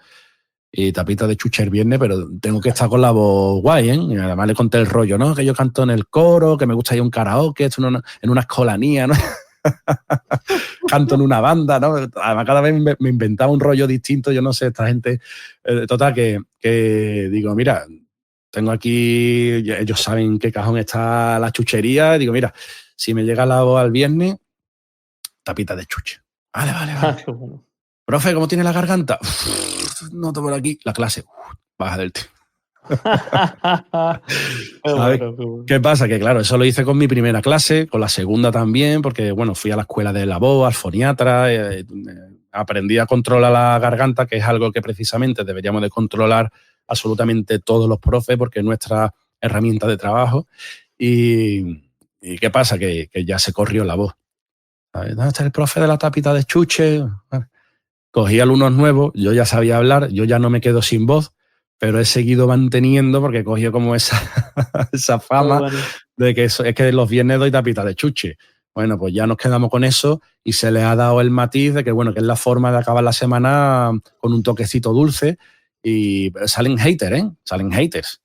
y tapita de chuche el viernes, pero tengo que estar con la voz guay, Y además le conté el rollo, ¿no? Que yo canto en el coro, que me gusta ir a un karaoke, esto en una escolanía, ¿no? Canto en una banda, ¿no? Además, cada vez me inventaba un rollo distinto, yo no sé, esta gente. Total, que digo, mira, tengo aquí, ellos saben en qué cajón está la chuchería, digo, mira, si me llega la voz al viernes, tapita de chuche. Vale. Qué bueno. Profe, ¿cómo tiene la garganta? Noto por aquí. La clase. Baja del tío. ¿Qué pasa? Que claro, eso lo hice con mi primera clase, con la segunda también, porque bueno, fui a la escuela de la voz, al foniatra, aprendí a controlar la garganta, que es algo que precisamente deberíamos de controlar absolutamente todos los profes, porque es nuestra herramienta de trabajo. ¿Y qué pasa? Que ya se corrió la voz. ¿Dónde está el profe de la tapita de chuche? Cogí alumnos nuevos, yo ya sabía hablar, yo ya no me quedo sin voz, pero he seguido manteniendo porque cogió como esa fama de que es que los viernes doy tapita de chuche. Bueno, pues ya nos quedamos con eso y se le ha dado el matiz de que, bueno, que es la forma de acabar la semana con un toquecito dulce, y salen haters, Salen haters.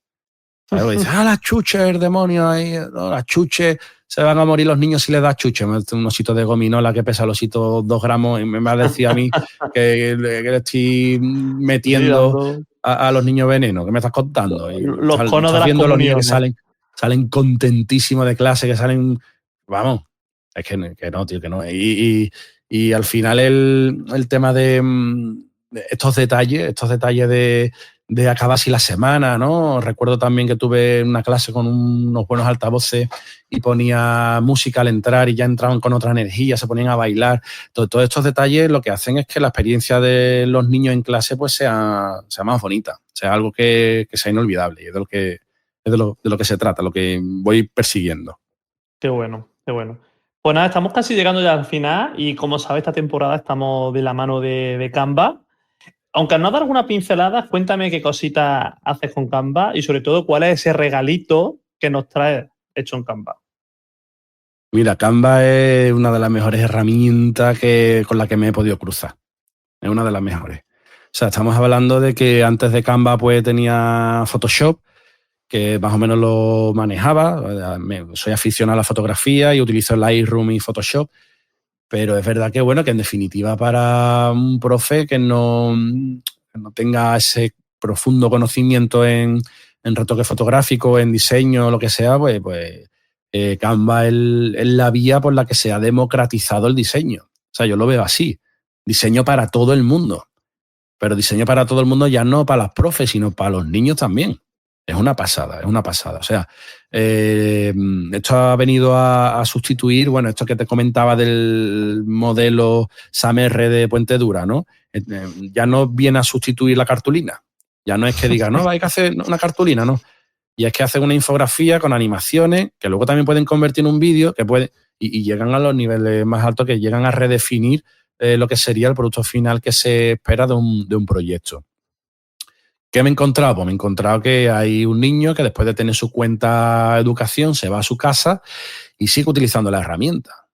Dices, las chuches, el demonio ahí, no, las chuches, se van a morir los niños si les das chuche. Un osito de gominola que pesa el osito 2 gramos y me va a decir a mí que le estoy metiendo a los niños veneno. ¿Qué me estás contando? Y los conos de las viendo los niños comuniones. que salen contentísimos de clase, que salen, vamos, es que no, tío, que no. Y al final el tema de estos detalles de acabar así la semana, ¿no? Recuerdo también que tuve una clase con unos buenos altavoces y ponía música al entrar y ya entraban con otra energía, se ponían a bailar. Todos estos detalles lo que hacen es que la experiencia de los niños en clase pues sea más bonita, sea algo que sea inolvidable, y es de lo que se trata, lo que voy persiguiendo. Qué bueno. Pues nada, estamos casi llegando ya al final y como sabes, esta temporada estamos de la mano de Canva. Aunque no has dado alguna pincelada, cuéntame qué cositas haces con Canva y sobre todo cuál es ese regalito que nos traes hecho en Canva. Mira, Canva es una de las mejores herramientas con la que me he podido cruzar. Es una de las mejores. O sea, estamos hablando de que antes de Canva pues tenía Photoshop, que más o menos lo manejaba. Soy aficionado a la fotografía y utilizo Lightroom y Photoshop. Pero es verdad que, bueno, que en definitiva para un profe que no tenga ese profundo conocimiento en retoque fotográfico, en diseño, lo que sea, pues Canva es la vía por la que se ha democratizado el diseño. O sea, yo lo veo así. Diseño para todo el mundo. Pero diseño para todo el mundo ya no para las profes, sino para los niños también. Es una pasada. O sea, esto ha venido a sustituir, bueno, esto que te comentaba del modelo SAMR de Puente Dura, ¿no? Ya no viene a sustituir la cartulina. Ya no es que diga, no, hay que hacer una cartulina, no. Y es que hacen una infografía con animaciones que luego también pueden convertir en un vídeo y llegan a los niveles más altos, que llegan a redefinir lo que sería el producto final que se espera de un proyecto. ¿Qué me he encontrado? Pues me he encontrado que hay un niño que después de tener su cuenta educación se va a su casa y sigue utilizando la herramienta.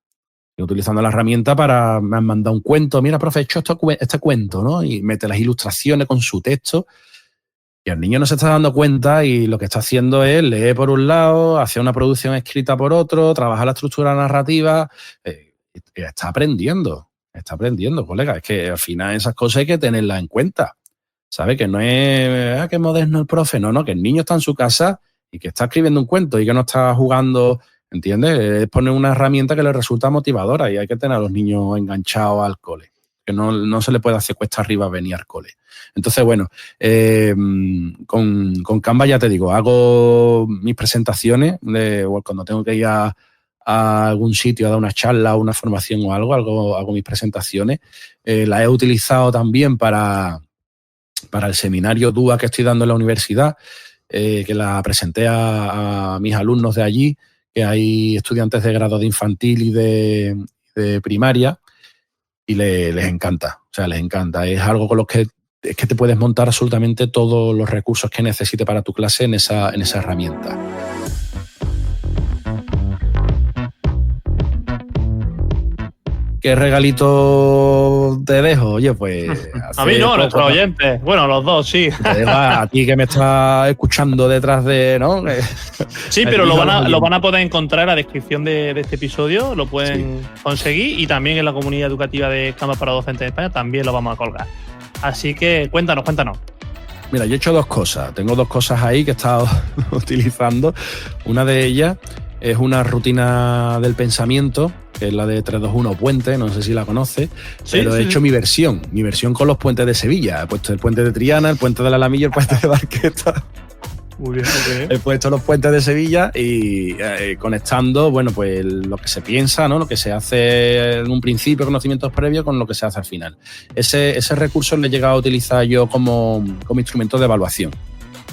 Sigue utilizando la herramienta para... Me han mandado un cuento. Mira, profe, he hecho este cuento, ¿no? Y mete las ilustraciones con su texto. Y el niño no se está dando cuenta y lo que está haciendo es leer por un lado, hacer una producción escrita por otro, trabajar la estructura narrativa. Está aprendiendo, colega. Es que al final esas cosas hay que tenerlas en cuenta. ¿Sabe? Que no es qué moderno el profe, no, que el niño está en su casa y que está escribiendo un cuento y que no está jugando, ¿entiendes? Es poner una herramienta que le resulta motivadora y hay que tener a los niños enganchados al cole. que no se le puede hacer cuesta arriba venir al cole. Entonces, bueno, con Canva ya te digo, hago mis presentaciones cuando tengo que ir a algún sitio a dar una charla, una formación o algo, hago mis presentaciones. Las he utilizado también para el seminario DUA que estoy dando en la universidad, que la presenté a mis alumnos de allí, que hay estudiantes de grado de infantil y de primaria, y les encanta, o sea, les encanta. Es algo con lo que es que te puedes montar absolutamente todos los recursos que necesites para tu clase en esa herramienta. ¿Qué regalito te dejo? Oye, pues... A mí no, a nuestros oyentes. Bueno, los dos, sí. Te dejo a ti que me estás escuchando detrás de... ¿no? Sí, pero lo van a poder encontrar en la descripción de este episodio, lo pueden conseguir, y también en la comunidad educativa de Canva para Docentes de España también lo vamos a colgar. Así que cuéntanos. Mira, yo he hecho 2 cosas. Tengo 2 cosas ahí que he estado utilizando. Una de ellas es una rutina del pensamiento, que es la de 3-2-1 Puente, no sé si la conoces, pero he hecho mi versión con los puentes de Sevilla. He puesto el puente de Triana, el puente de la Alamillo, el puente de Barqueta. Muy bien. He puesto los puentes de Sevilla y conectando, bueno, pues lo que se piensa, ¿no? Lo que se hace en un principio, conocimientos previos, con lo que se hace al final. Ese recurso lo he llegado a utilizar yo como instrumento de evaluación.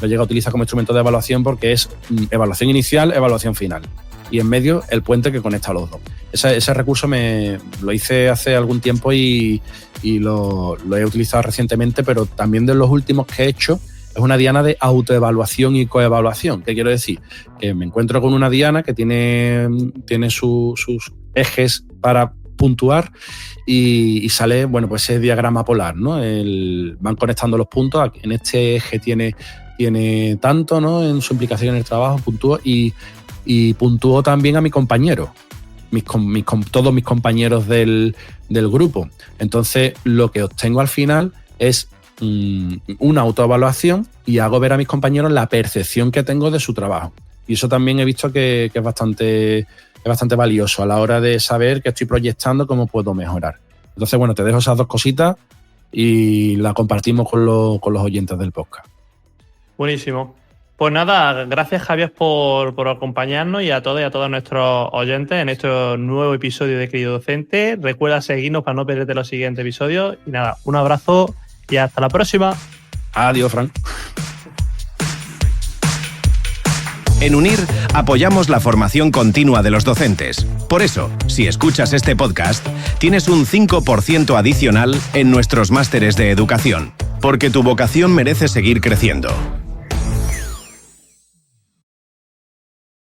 Lo he llegado a utilizar como instrumento de evaluación porque es evaluación inicial, evaluación final. Y en medio el puente que conecta a los dos. Ese recurso lo hice hace algún tiempo y lo he utilizado recientemente, pero también de los últimos que he hecho es una diana de autoevaluación y coevaluación. ¿Qué quiero decir? Que me encuentro con una diana que tiene sus ejes para puntuar y sale, bueno, pues ese diagrama polar, ¿no? Van conectando los puntos. En este eje tiene tanto, ¿no? En su implicación en el trabajo, puntúo y puntúo también a mi compañero, todos mis compañeros del grupo. Entonces, lo que obtengo al final es una autoevaluación y hago ver a mis compañeros la percepción que tengo de su trabajo. Y eso también he visto que es bastante valioso a la hora de saber qué estoy proyectando, cómo puedo mejorar. Entonces, bueno, te dejo esas 2 cositas y la compartimos con los oyentes del podcast. Buenísimo. Pues nada, gracias Javier por acompañarnos y a todos y a todos nuestros oyentes en este nuevo episodio de Querido Docente. Recuerda seguirnos para no perderte los siguientes episodios. Y nada, un abrazo y hasta la próxima. Adiós, Fran. En UNIR apoyamos la formación continua de los docentes. Por eso, si escuchas este podcast, tienes un 5% adicional en nuestros másteres de educación. Porque tu vocación merece seguir creciendo.